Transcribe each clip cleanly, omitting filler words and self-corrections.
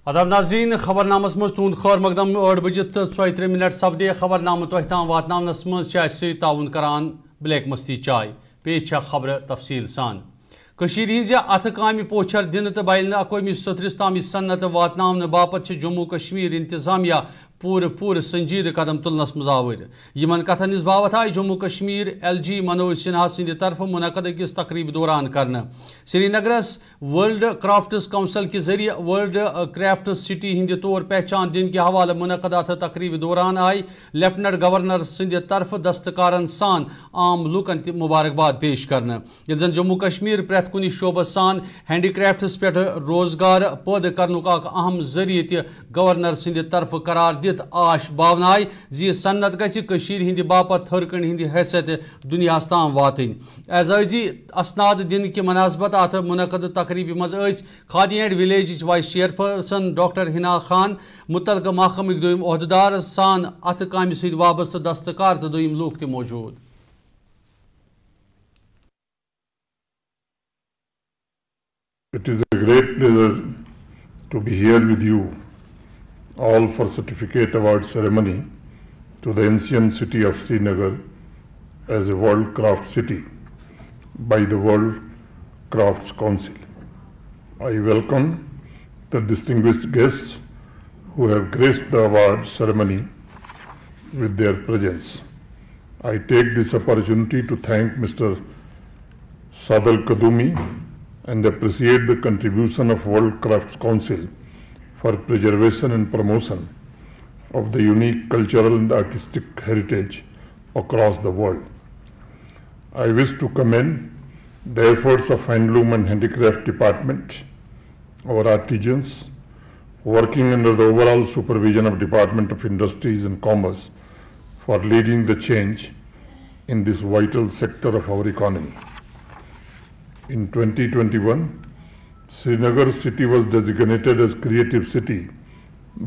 आदाब नाजरीन खबरनामस मज तुंद खैर मकदम 8 बजे 34 मिनट सपदे खबरनाम तोह ताम वातनावनस मज ताउन करान ब्लैक मस्ती चाय पेश खबर तफसील सान कशीर हिंज अथ कामि पोछर दिन तो बाइल अकवमी सतरस ताम सन्नत वातनावन बापत जम्मू कश्मीर इंतजामिया पूर संजीद कदम तुलनस मज आवर यमन कथन बाबत आय जम्मू कश्मीर LG मनोज सिन्हा सिंद तरफ मुनक़द अकिस तकरीब दौरान करना श्रीनगरस वर्ल्ड क्राफ्ट्स काउंसिल के जरिए वर्ल्ड क्राफ्ट्स सिटी हिंद तौर पहचान दिन के हवाले मुनक़द अथ तकरीब दौरान आय लेफ्टिनेंट गवर्नर सिंद तरफ दस्तकारन सान आम लुकन मुबारकबाद पेश करना ये जन जम्मू कश्मीर प्रथ कुन शोबस सान हैंडीक्राफ्ट्स पे रोजगार पैदा करने अहम जरिए गवर्नर सिंद तरफ करार आश बावनाय जी सन्नत गशीर हिंद बापत थरकन हिंद हैसियत दुनिया ताम वातन एजाजी असनाद दिन की मनासबत अत मुनक़द तकरीब मज khadi and village vice chairperson doctor Hina Khan मुतलका महकमक दोयम ओहदेदार सान अत काम सद वाबस्त दस्तकार तो दोयम लूक त मौजूद। It is a great pleasure to be here with you all for certificate award ceremony to the ancient city of Srinagar as a World Craft City by the World Crafts Council. I welcome the distinguished guests who have graced the award ceremony with their presence. I take this opportunity to thank Mr. Sadal Kadumi and appreciate the contribution of World Crafts Council for preservation and promotion of the unique cultural and artistic heritage across the world. I wish to commend the efforts of Handloom and Handicraft Department, our artisans, working under the overall supervision of Department of Industries and Commerce for leading the change in this vital sector of our economy. In 2021, Srinagar city was designated as Creative City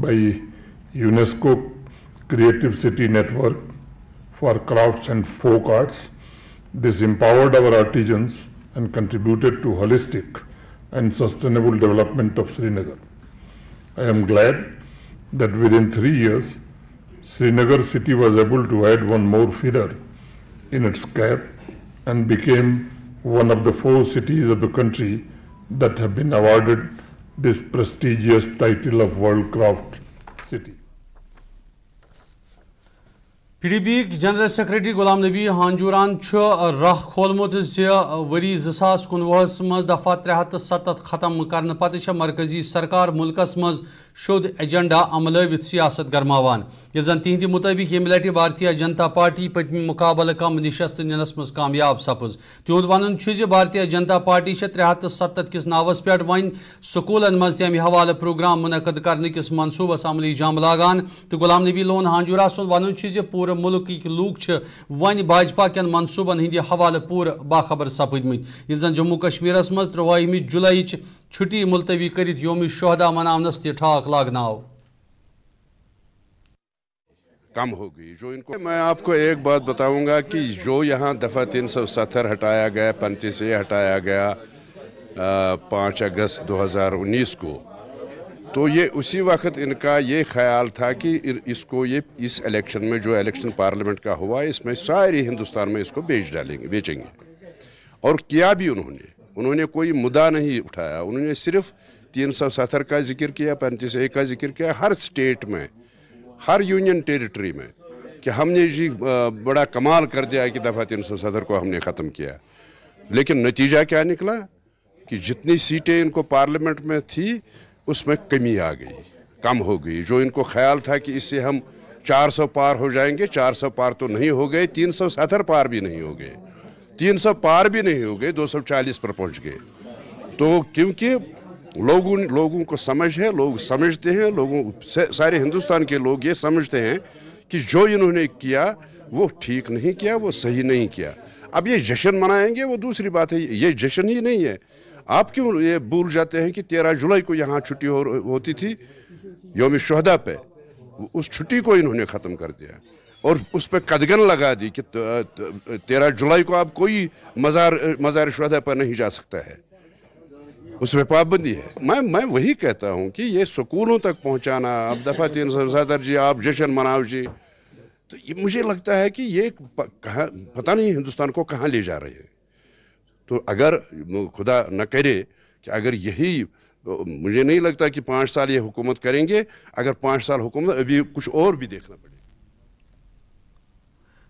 by UNESCO Creative City Network for Crafts and Folk Arts. This empowered our artisans and contributed to holistic and sustainable development of Srinagar. I am glad that within 3 years, Srinagar city was able to add one more feather in its cap and became one of the 4 cities of the country that have been awarded this prestigious title of World Craft City. PDP general secretary Ghulam Nabi Hanjuran राह खोलमुत worry 2019 मज दफा 370 खत्म करने पत मरकजी सरकार मुल्कस मज शुद्ध एजेंडा अमलवित सियासत गरमावान ये जन तिहंद मुताबिक यम लटि भारतीय जनता पार्टी पत्म मुकाबल कम निशस्त निनस मज कामयाब सपज तिहुंद वन भारतीय जनता पार्टी 370 किस नावस पे वन स्कूलन मज तम हवाले प्रोग्राम मुनक़द करने किस मनसूबस अमली जाम लागान तो गुलाम नबी लोन हांजूरा सुन वन पूरे मुल्क लूक वन भाजपा कन मनसूबन हिंद हवाले पूरे बाखबर सपदमत ये जन जम्मू कश्मीर मज 23 जुलाई छुट्टी मुलतवी कर योम शहदा मनावनस ठाक लागनाव कम हो गई जो इनको। मैं आपको एक बात बताऊंगा कि जो यहाँ दफ़ा 370 हटाया गया 35 से हटाया गया 5 अगस्त 2019 को, तो ये उसी वक्त इनका ये ख्याल था कि इसको ये इस इलेक्शन में जो इलेक्शन पार्लियामेंट का हुआ इसमें सारे हिंदुस्तान में इसको बेचेंगे और किया भी उन्होंने कोई मुद्दा नहीं उठाया। उन्होंने सिर्फ 370 का जिक्र किया, 35A का जिक्र किया, हर स्टेट में हर यूनियन टेरिटरी में कि हमने जी बड़ा कमाल कर दिया कि दफ़ा 370 को हमने ख़त्म किया। लेकिन नतीजा क्या निकला कि जितनी सीटें इनको पार्लियामेंट में थी उसमें कमी आ गई, कम हो गई। जो इनको ख्याल था कि इससे हम 400 पार हो जाएंगे, 400 पार तो नहीं हो गए, 370 पार भी नहीं हो गए, 300 पार भी नहीं हो गए, 240 पर पहुंच गए। तो क्योंकि लोगों को समझ है, लोग समझते हैं, सारे हिंदुस्तान के लोग ये समझते हैं कि जो इन्होंने किया वो ठीक नहीं किया, वो सही नहीं किया। अब ये जश्न मनाएंगे वो दूसरी बात है, ये जश्न ही नहीं है। आप क्यों ये भूल जाते हैं कि 13 जुलाई को यहाँ छुट्टी होती थी यौम शहदा पे, उस छुट्टी को इन्होंने ख़त्म कर दिया और उस पर कदगन लगा दी कि 13 जुलाई को आप कोई मज़ार शहदा पर नहीं जा सकता है। उसमें पाबंदी है। मैं वही कहता हूँ कि ये स्कूलों तक पहुँचाना, अब दफ़ा 377 जी आप जश्न मनाओ जी, तो ये मुझे लगता है कि ये कहाँ, पता नहीं हिंदुस्तान को कहाँ ले जा रहे हैं। तो अगर खुदा न करे कि अगर यही, मुझे नहीं लगता कि 5 साल ये हुकूमत करेंगे, अगर 5 साल हुकूमत अभी कुछ और भी देखना पड़े।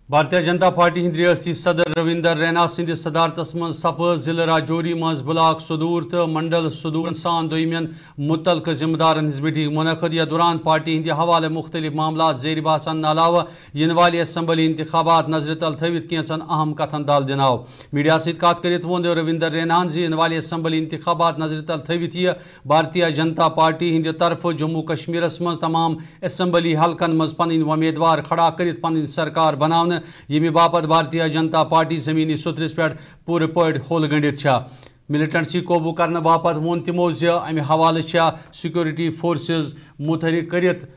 भारतीय जनता पार्टी हिंद रियासती सदर रविंदर रैना सिंध सदारतस मं सपज जिले राजौरी मज ब्लाक सदूर तो मंडल सदूर सान दोयमियन मुतलक जिम्मेदारन हिज मीटिंग मुनक़द या दौरान पार्टी हिंद हवाले मुख्तलिफ मामलात ज़ेर बहसन अलावा इन वाले असम्बली इंतखाबात नजर तल थवित कैंचन अहम कथन दाल दिनाव। मीडिया सत कत करित वोन रविंदर रैनान इन वाले असम्बली इंतखाबात नजर तल थवित यह भारतीय जनता पार्टी हिंद तरफ जम्मू कश्मीरस मं तमाम असम्बली हलकन मज पन उम्मीदवार खड़ा करित पन सरकार बनाने यमि बापत भारतीय जनता पार्टी जमीनी सुतरस पे पूरे पट होल गंडित। मिलिटेंसी काबू करने बापत वोन तमो अमे हवाले सिक्योरिटी फोर्सेस मुतहरिक करित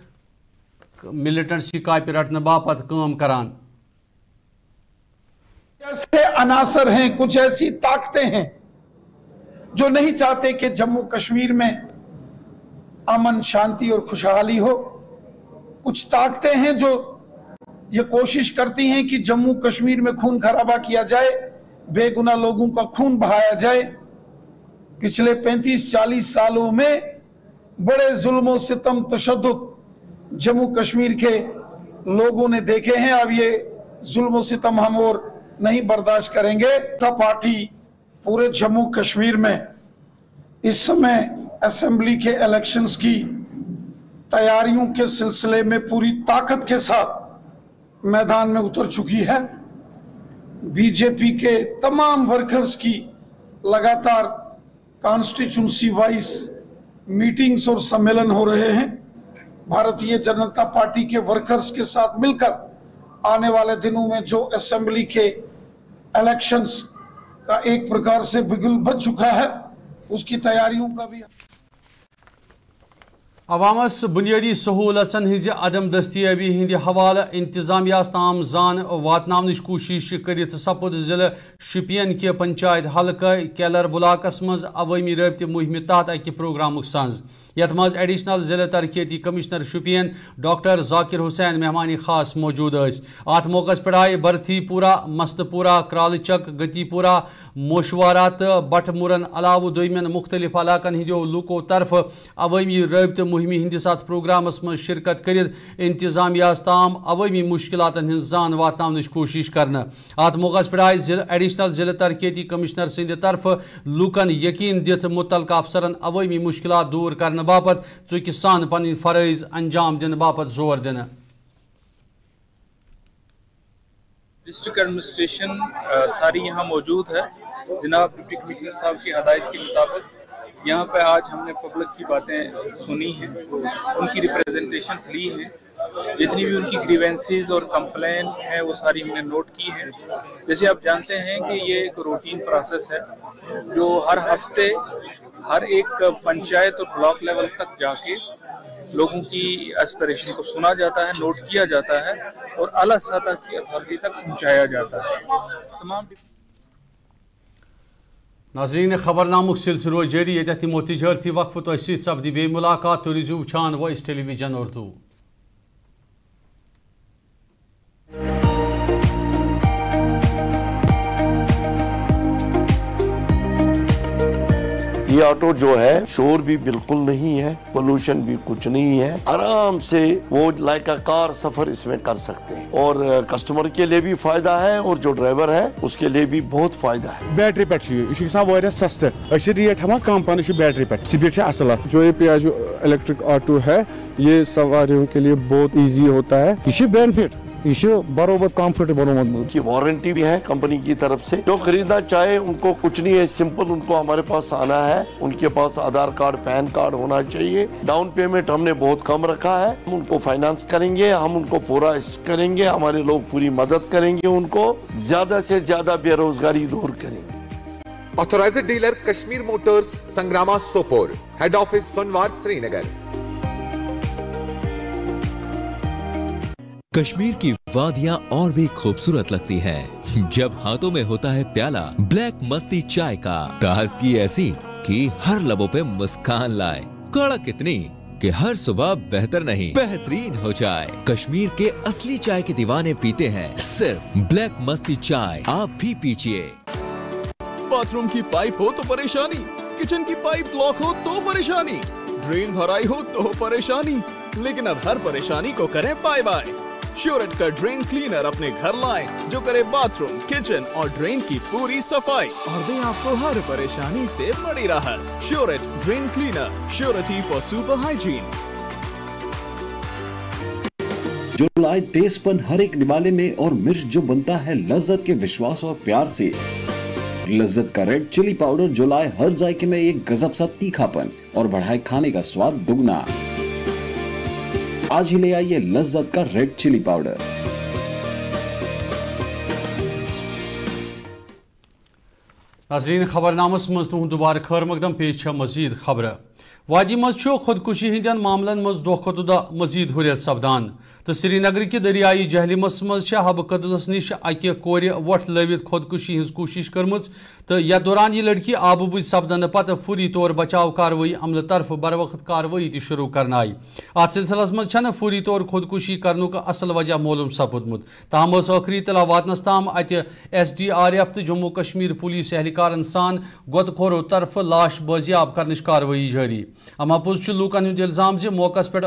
मिलिटेंसी कापि रटने बापत काम करान। ऐसे अनासर हैं, कुछ ऐसी ताकतें हैं जो नहीं चाहते कि जम्मू कश्मीर में अमन शांति और खुशहाली हो। कुछ ताकतें हैं जो ये कोशिश करती हैं कि जम्मू कश्मीर में खून खराबा किया जाए, बेगुनाह लोगों का खून बहाया जाए। पिछले 35-40 सालों में बड़े जुल्म सितम तशद्दुद जम्मू कश्मीर के लोगों ने देखे हैं। अब ये जुल्म सितम हम और नहीं बर्दाश्त करेंगे। पार्टी पूरे जम्मू कश्मीर में इस समय असेंबली के इलेक्शंस की तैयारियों के सिलसिले में पूरी ताकत के साथ मैदान में उतर चुकी है। बीजेपी के तमाम वर्कर्स की लगातार कॉन्स्टिट्यूंसी वाइज मीटिंग्स और सम्मेलन हो रहे हैं। भारतीय जनता पार्टी के वर्कर्स के साथ मिलकर आने वाले दिनों में जो असेंबली के इलेक्शंस का एक प्रकार से बिगुल बज चुका है, उसकी तैयारियों का भी अवामस बुनियादी सहूलतन हिज अदम दस्तियाबी हिंद हवाले इंतजामिया ताम जान वातनावनच कोशिश करित सपुद जिले शुपियन के पंचायत हल्का केलर ब्लाकस मज अवामी रब्ते मुहिम तहत अकि प्रोग्राम संज यथ मज एडिशनल जिले तरक्याती कमिश्नर शुपियन डॉक्टर जाकिर हुसैन मेहमानी खास मौजूद। अत मौके पे आए बरथीपुरा, मस्तपुरा, क्रालचक, गतिपुरा, मोशवारा तो बटमुरन अलाव दोयमिन मुख्तलिफ इलाकन हिंदो लूको तरफ अवामी रब्ते मुहिम हंदिस अत प्रोग्रामस मज शिरकत करित इंतजामिया ताम अवामी मुश्किलातन हिंद जान वातनावनच कोशिश करना। अत मौके पे आए एडिशनल जिले तरक्याती कमिश्नर सिंध तरफ लूकन यकीन दित मुतल्लिक़ अफसरन अवामी मुश्किलात दूर करने बापत चूंकि सान पन फरज अंजाम दिन बापत जोर देना। डिस्ट्रिक्ट एडमिनिस्ट्रेशन सारी यहाँ मौजूद है। जनाब डिप्टी कमिश्नर साहब की हदायत के मुताबिक यहाँ पे आज हमने पब्लिक की बातें सुनी हैं, उनकी रिप्रेजेंटेशंस ली हैं, जितनी भी उनकी ग्रीवेंसीज और कंप्लेन है वो सारी हमने नोट की हैं। जैसे आप जानते हैं कि ये एक रूटीन प्रोसेस है जो हर हफ्ते हर एक पंचायत और ब्लॉक लेवल तक जाके लोगों की एस्पिरेशन को सुना जाता है, नोट किया जाता है और आला सतह की अथॉरिटी तक पहुंचाया जाता है। तमाम नाज़रीन खबरनामुक सिलसिलो जारी ये तमो तिजारती वक्फ तो सपदी बे मुलाकात तो रिजू वुचान वॉइस टेलीविजन उर्दू। ये ऑटो जो है शोर भी बिल्कुल नहीं है, पोल्यूशन भी कुछ नहीं है, आराम से वो लाइक अ कार सफर इसमें कर सकते हैं और कस्टमर के लिए भी फायदा है और जो ड्राइवर है उसके लिए भी बहुत फायदा है। बैटरी पे सस्ते रेट हम कम पान बैटरी पे स्पीड असल। जो ये पियाजो इलेक्ट्रिक ऑटो है ये सवारियों के लिए बहुत इजी होता है, ये बेनिफिट बरोबर कंफर्टेबल की वारंटी भी है कंपनी की तरफ से। जो खरीदना चाहे उनको कुछ नहीं है, सिंपल उनको हमारे पास आना है, उनके पास आधार कार्ड पैन कार्ड होना चाहिए। डाउन पेमेंट हमने बहुत कम रखा है, हम उनको फाइनेंस करेंगे, हम उनको पूरा करेंगे, हमारे लोग पूरी मदद करेंगे, उनको ज्यादा से ज्यादा बेरोजगारी दूर करेंगे। Authorised dealer Kashmir motors, Sangrama Sopore, head office Sonwar Srinagar. Kashmir की वादियां और भी खूबसूरत लगती हैं जब हाथों में होता है प्याला ब्लैक मस्ती चाय का। ताजगी ऐसी कि हर लबों पे मुस्कान लाए, कड़क इतनी कि हर सुबह बेहतर नहीं बेहतरीन हो जाए। कश्मीर के असली चाय के दीवाने पीते हैं सिर्फ ब्लैक मस्ती चाय, आप भी पीजिए। बाथरूम की पाइप हो तो परेशानी, किचन की पाइप ब्लॉक हो तो परेशानी, ड्रेन भराई हो तो परेशानी, लेकिन अब हर परेशानी को करें बाय बाय। श्योरेट का ड्रेन क्लीनर अपने घर लाएं, जो करे बाथरूम, किचन और ड्रेन की पूरी सफाई और दे आपको हर परेशानी से बड़ी राहत। श्योरेट drain cleaner, surety for super hygiene. जो लाए तेजपन हर एक निवाले में और मिर्च जो बनता है लज्जत के विश्वास और प्यार से। लज्जत का रेड चिली पाउडर जो लाए हर जायके में एक गजब सा तीखापन और बढ़ाए खाने का स्वाद दुगना। आज ही ले आइए लज्जत का रेड चिली पाउडर। नाज़रीन, खबरनामस मज तुहद दुबारा खैर मकदम, पेश मजीद खबर। वादी मज खुदकुशी हंदन मामलन मज दो खुद मजीद हुरियत सपदान तो श्रीनगर कि दरियाई जहलिमस मज हब कदलस निश अकि कोर वोट लवित खुदकुशी हज कोशिश कर्म तो यह दौरान यह लड़की आबू बुझ सपदन पत फौरी तौर बचाव कार्रवाई अमल तरफ बर वक्त कार्रवाई ति शुरू कर आई। अत सिलसिलस मज फौरी तौर खुदकुशी करनुक असल वजह मालूम सपुदमुत। ताहम आखिरी इतला वातनस ताम अत SDRF तो जम्मू कश्मीर पुलिस एहलकारन सान गोतखोरों तरफ लाश बाजियाब करने कार्रवाई जारी। अमा पोज लूकन हुंद इल्जाम जे मौकस पे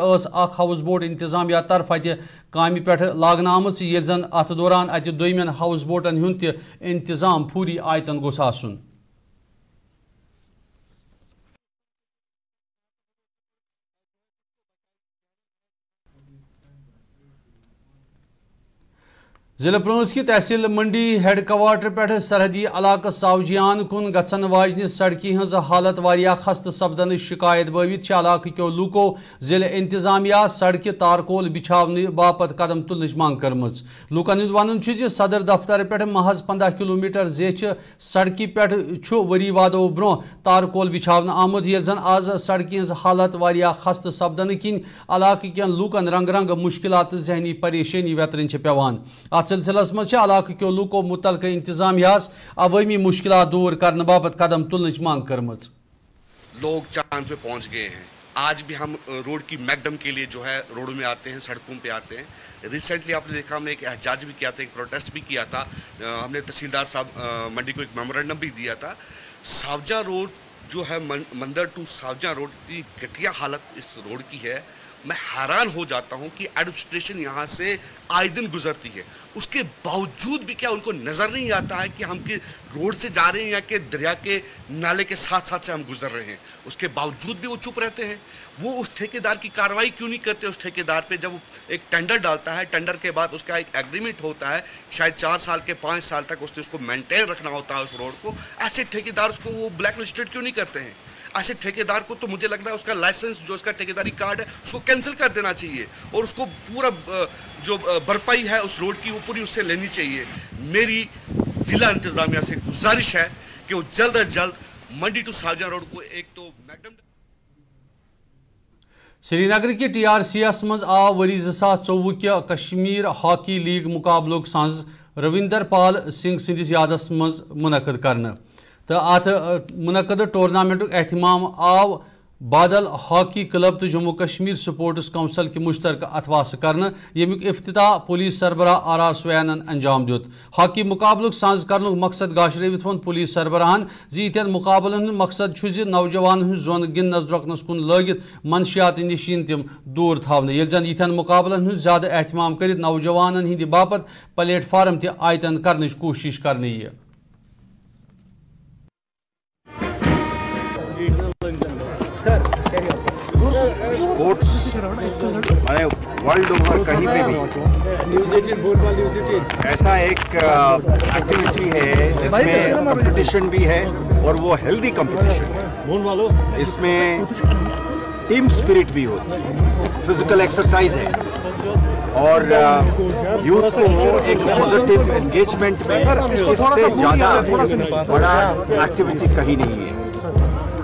हाउस बोट इंतजामिया तरफ अत कामि पे लागना आमच ये जन अत दौरान अत दोयमन हाउस बोटन हुंद इंतजाम पूरी आयतन गोस आसुन। जिला पुंछ की तहसील मंडी हेड क्वार्टर पे सरहदी इलाक सावजियान कुन गसन वाजन सड़की हज हालत वारिया खस्त सपदन शिकायत बावित इलाक क्यों लूको जिले इंतजामिया सड़क तारकोल बिछाने बापत कदम तुलने मांग कर। लूकन वन सदर दफ्तर पे महज 15 किलोमीटर जेच सड़क पे वरी वादो ब्रो तारकोल बिछाने आमुद ये जन आज सड़क हज हालत वारिया खस्त सपदन किन इलाक कन लूकन रंग रंग मुश्किलात जहनी परेशानी वेतरन पेवान। सिलसिलस मज इलाक क्यों लूको मुतलक इंतजामियास अवामी मुश्किलात दूर करने बाबत कदम तुलने मांग कर। लोग चांद पे पहुंच गए हैं। आज भी हम रोड की मैकडम के लिए जो है रोड में आते हैं, सड़कों पे आते हैं। रिसेंटली आपने देखा हमने एक एहजाज भी किया था, एक प्रोटेस्ट भी किया था। हमने तहसीलदार साहब मंडी को एक मेमोरेंडम भी दिया था। सावजा रोड जो है मंदर टू सावजा रोड की घटिया हालत इस रोड की है। मैं हैरान हो जाता हूं कि एडमिनिस्ट्रेशन यहां से आए दिन गुजरती है, उसके बावजूद भी क्या उनको नज़र नहीं आता है कि हम कि रोड से जा रहे हैं या कि दरिया के नाले के साथ साथ से हम गुजर रहे हैं। उसके बावजूद भी वो चुप रहते हैं। वो उस ठेकेदार की कार्रवाई क्यों नहीं करते? उस ठेकेदार पे जब वो एक टेंडर डालता है, टेंडर के बाद उसका एक एग्रीमेंट होता है, शायद 4 साल के 5 साल तक उसने उसको मेंटेन रखना होता है उस रोड को। ऐसे ठेकेदार उसको वो ब्लैक लिस्टेड क्यों नहीं करते हैं? ऐसे ठेकेदार को तो मुझे लगता है उसका लाइसेंस जो उसका ठेकेदारी कार्ड है उसको कैंसिल कर देना चाहिए और उसको पूरा जो भरपाई है उस रोड की वो पूरी उससे लेनी चाहिए। मेरी जिला इंतजामिया से गुजारिश है कि वो जल्द अज जल्द मंडी टू सावजा रोड को एक तो मैकडम। श्रीनगर की TRCS मज आव वरी 2024 के कश्मीर हॉकी लीग मुकाबलों सांझ रविंदर पाल सिंह सिंदिस यादस मज मुनक़द करने तो अत मुनक़द टूर्नामेंट एहतमाम आव बादल हॉकी क्लब तो जम्मू कश्मीर स्पोर्ट्स काउंसिल की मुश्तरक अथवास करने यमुक इफ्तिताह पुलिस सरबराह RR सुवैन अंजाम दित। हॉकी मुकाबलुक सांझ कर मकसद गाशरवित वो पुलिस सरबराहन इन मुकाबलन मकसद नौजवान जोन गिंदनस द्रकनस कुन लगित मनशियात नश तम दूर थावन ये जन इन मुकाबलन ज्यादा एहतमाम कर नौजवान हंद बापत प्लेटफार्म त आयतन कर कोशिश करने ये। स्पोर्ट्स माने वर्ल्ड ओवर कहीं पे भी ऐसा एक एक्टिविटी है जिसमें कंपटीशन भी है और वो हेल्दी कंपटीशन है। इसमें टीम स्पिरिट भी होती है, फिजिकल एक्सरसाइज है और यूथ को एक पॉजिटिव एंगेजमेंट में इससे ज़्यादा बड़ा एक्टिविटी कहीं नहीं है।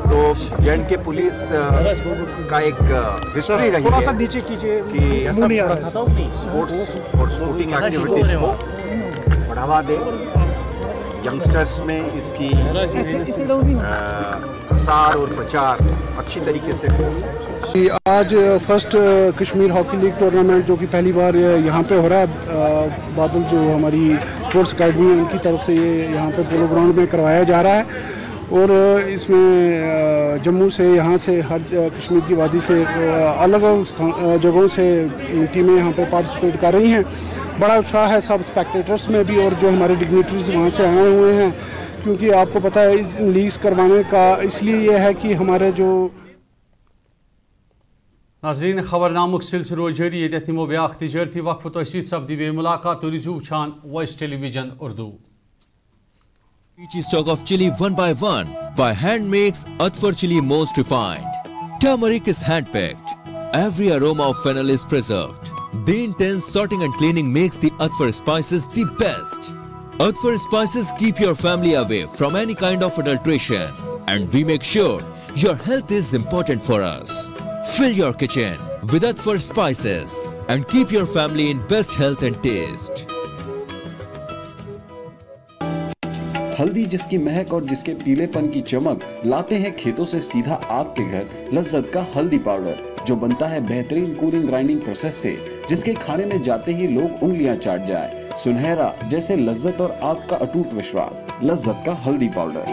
तो जैन के पुलिस का एक हिस्ट्री रही है कि स्पोर्ट्स और स्पोर्टिंग एक्टिविटीज को बढ़ावा दे, यंगस्टर्स में इसकी प्रसार और प्रचार अच्छी तरीके से हो। आज first Kashmir hockey league tournament जो कि पहली बार यहाँ पे हो रहा है, बादल जो हमारी स्पोर्ट्स अकेडमी है उनकी तरफ से ये यहाँ पे पोलो ग्राउंड में करवाया जा रहा है। और इसमें जम्मू से, यहाँ से, हर कश्मीर की वादी से अलग अलग जगहों से टीमें यहाँ पे पार्टिसिपेट कर रही हैं। बड़ा उत्साह है सब स्पेक्टेटर्स में भी और जो हमारे डिग्निटरीज वहाँ से आए हुए हैं, क्योंकि आपको पता है इस लीग्स करवाने का इसलिए ये है कि हमारे जो नाज़रीन खबरनामुक सिलसिलो जारी ये निमो ब्याख तिजारती वक्फ तो सपदी बे मुलाकात तो रिजू वुचान voice television Urdu. Peachy stock of chili one by hand makes Atfar chili most refined. Turmeric is hand-picked. Every aroma of fennel is preserved. The intense sorting and cleaning makes the Atfar spices the best. Atfar spices keep your family away from any kind of adulteration. And we make sure your health is important for us. Fill your kitchen with Atfar spices and keep your family in best health and taste. हल्दी जिसकी महक और जिसके पीलेपन की चमक लाते हैं खेतों से सीधा आपके घर लज्जत का हल्दी पाउडर, जो बनता है बेहतरीन कूलिंग ग्राइंडिंग प्रोसेस से, जिसके खाने में जाते ही लोग उंगलियां चाट जाए। सुनहरा जैसे लज्जत और आपका अटूट विश्वास, लज्जत का हल्दी पाउडर।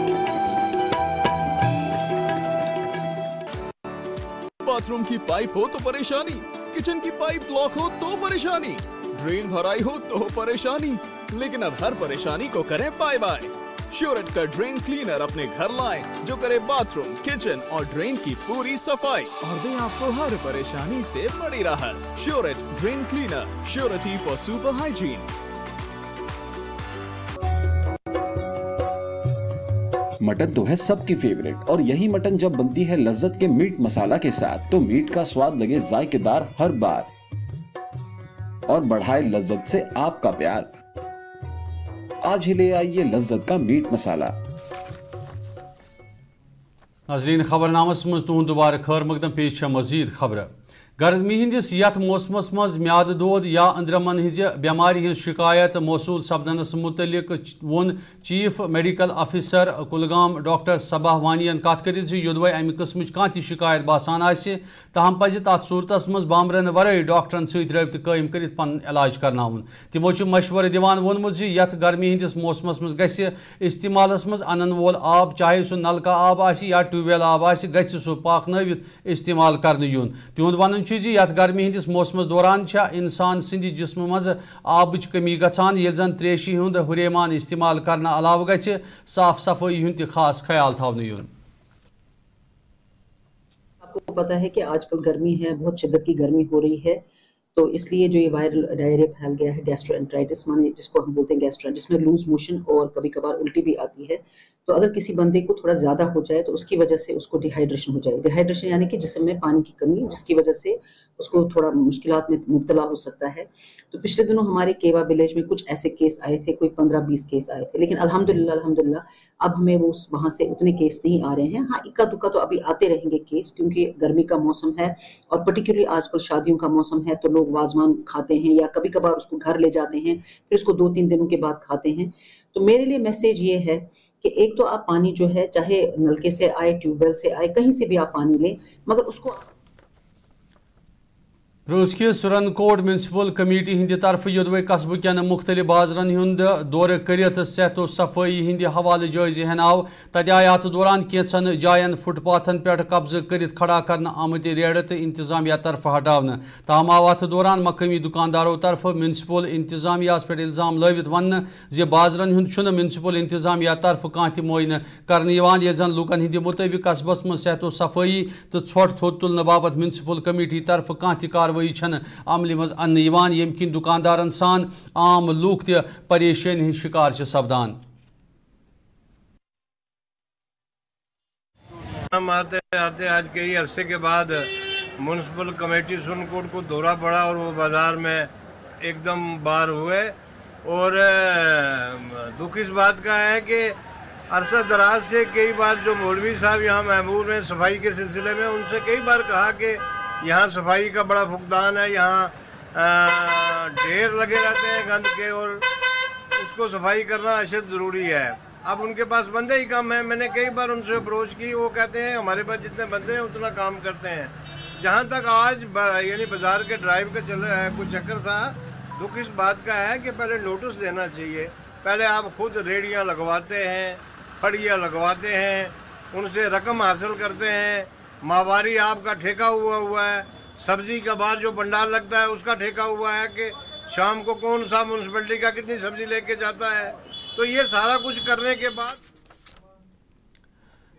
बाथरूम की पाइप हो तो परेशानी, किचन की पाइप ब्लॉक हो तो परेशानी, ड्रेन भराई हो तो परेशानी, लेकिन अब हर परेशानी को करें बाय बाय। श्योरेट का ड्रेन क्लीनर अपने घर लाएं, जो करे बाथरूम, किचन और ड्रेन की पूरी सफाई और दे आपको हर परेशानी से बड़ी राहत। श्योरेट drain cleaner, surety for super hygiene. Mutton तो है सबकी फेवरेट, और यही मटन जब बनती है लज्जत के मीट मसाला के साथ, तो मीट का स्वाद लगे जायकेदार हर बार और बढ़ाए लज्जत से आपका प्यार। आज ही ले आइए लज्जत का मीट मसाला। नाज़रीन खबरनामस मज तुहद दोबारा खैर मकदम, पेश मजीद खबर। गर्मी हंदिस यथ मौसमस मज म्याद दोद या अंद्रमन हिज बेमारी हज शिकायत मौसूल सपदनस मुतलिक वोन chief medical officer Kulgam doctor Saba वानियन कत कर योदवे अमि किस्म कह शिकायत बासान आसि, तहम पज तथ सूरतस मज बामरन वरई डॉक्टरन सत रब्त कायम कर पन इलाज करनाउन। तिमो मशवर दिवान वोनमुत यथ गर्मी हंदिस मौसमस मज गस्य इस्तेमालस मज अनन वोल आब, चाहे सह नलका आब आसि या ट्यूबवेल आब आसि, गस्य सह पाकनवित इस्तेमाल करने यून। तिहुंद वन यथ गर्मी हंदिस मौसमस दौरान इंसान सिंद जिस्म मज आबच कमी गछान, येल जन त्रेशी हुंद हुरेमान इस्तेमाल करने अलाव गछि साफ सफाई हुंद खास ख्याल थवने यून। आपको पता है कि आजकल गर्मी है, बहुत शिद्दत की गर्मी हो रही है, तो इसलिए जो ये वायरल डायरिया फैल गया है, गैस्ट्रोएंटराइटिस माने जिसको हम बोलते हैं गैस्ट्राइटिस, जिसमें लूज मोशन और कभी कभार उल्टी भी आती है। तो अगर किसी बंदे को थोड़ा ज़्यादा हो जाए तो उसकी वजह से उसको डिहाइड्रेशन हो जाए। डिहाइड्रेशन यानी कि जिस्म में पानी की कमी, जिसकी वजह से उसको थोड़ा मुश्किलात में मुब्तला हो सकता है। तो पिछले दिनों हमारे केवा विलेज में कुछ ऐसे केस आए थे, कोई 15-20 केस आए थे, लेकिन अल्हम्दुलिल्लाह अब हमें वो वहाँ से उतने केस नहीं आ रहे हैं। हाँ, इक्का दुक्का तो अभी आते रहेंगे केस, क्योंकि गर्मी का मौसम है और पर्टिकुलरली आजकल शादियों का मौसम है, तो लोग वाजवान खाते हैं या कभी कभार उसको घर ले जाते हैं, फिर उसको 2-3 दिनों के बाद खाते हैं। तो मेरे लिए मैसेज ये है कि एक तो आप पानी जो है, चाहे नलके से आए, ट्यूबवेल से आए, कहीं से भी आप पानी लें, मगर उसको रोज के सुरनकोट म्यूनसिपल कमेटी हिंद तरफ योदवे कस्बे कन मुख्तलिफ बाजरन हुंद दौर करित सेहत और सफाई हिंद हवाले जायजे हेनाव। तत आय अत दौरान कैंसन जायन फुटपाथन पे कब्जे कर खड़ा कर आमद रेड तो इंतजामिया तरफ हटावन। ताहम आव अत दौरान मकामी दुकानदारों तरफ म्यूनसिपल इंतजामिया पे इल्जाम लवित वन जे बाजरन हुंद म्यूनसिपल इंतजामिया तरफ कह मुआयन कर जन लूकन हिंद मुताबिक कस्बस मज सेहत और सफाई तो छोट थोद तुलने बाबत म्यूनसिपल कमेटी तरफ कह कार्रवाई अमल मज अन्न यम किन दुकानदारन सान आम लूक त परेशानी हंद शिकार सपदान। हम आते आते आज कई अरसे के बाद म्यूनसिपल कमेटी सुरनकोट को दौरा पड़ा और वो बाजार में एकदम बार हुए, और दुख इस बात का है कि अरसा दराज से कई बार जो मौलवी साहब यहाँ महमूर हैं सफाई के सिलसिले में, उनसे कई बार कहा कि यहाँ सफाई का बड़ा फुकदान है, यहाँ ढेर लगे रहते हैं गंद के और उसको सफाई करना अशद ज़रूरी है। अब उनके पास बंदे ही कम हैं। मैंने कई बार उनसे अप्रोच की, वो कहते हैं हमारे पास जितने बंदे हैं उतना काम करते हैं। जहाँ तक आज यानी बाजार के ड्राइव का कुछ चक्कर था, दुख इस बात का है कि पहले नोटिस देना चाहिए। पहले आप खुद रेडियाँ लगवाते हैं, फड़ियाँ लगवाते हैं, उनसे रकम हासिल करते हैं, माहवारी आपका ठेका हुआ है, सब्जी का बाहर जो भंडार लगता है उसका ठेका हुआ है कि शाम को कौन सा म्यूनसिपैलिटी का कितनी सब्जी लेके जाता है। तो ये सारा कुछ करने के बाद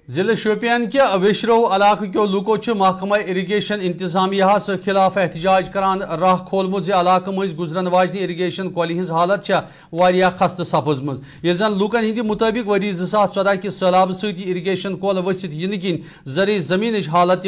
जिले शोपियान के वेशरो इलाके के लूको महकमा इरिगेशन इंतजामिया खिलाफ एहतजाज करान राह खोलमुत इलाके मज गुजरन वाजन इरिगेशन कॉली हज हालत खस्त सपजम ये जन लूकन हिंद मुताबिक वरी 2014 कि सैलाब सती इरिगेशन कॉल वसित इन किन ज़र ज़मीन हालत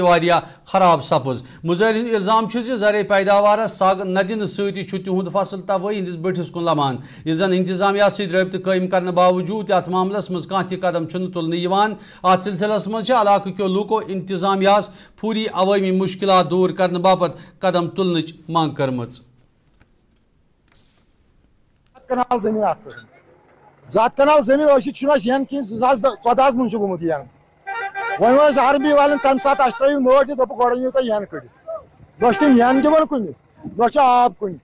खराब सपज। मुजाहिरीन इल्जाम ज़र पैदावार सग न दिन तिहुद फसल तबाही हंदिस बठिस कुन लमान ये जन इंतजामिया रब्त कायम करने बावजूद अत मामलस मज कह कदम तुलन सिलसिलस मज इलाके के लूको इंतजामिया पूरी अवामी मुश्किलात दूर करने बापत कदम तुलने मांग कर कनाल जमीन ज़ात कनाल जमीन यन कि 2014 मन गुमुत यन वन आर्मी वाले तम सात अश्रयू नोट दोप गोड़ो तुम यन कड़ तुम यन दिवन कुन न आब कुन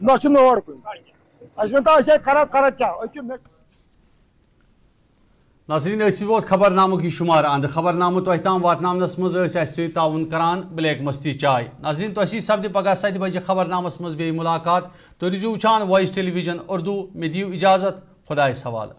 न नोड़ कुन अस कर क्या नाज़रीन वो खबरनामों की शुमार अंद खबरनामों तह ताम वातनावनस मज ताउन करान ब्लैक मस्ती चाय। नाज़रीन तुम सपद पगह 7 बजे खबरनामस मज बे मुलाकात। तो रुझू वुचान वॉइस टेलीविजन उर्दू में दियो इजाज़त। खुदाइस हवाला।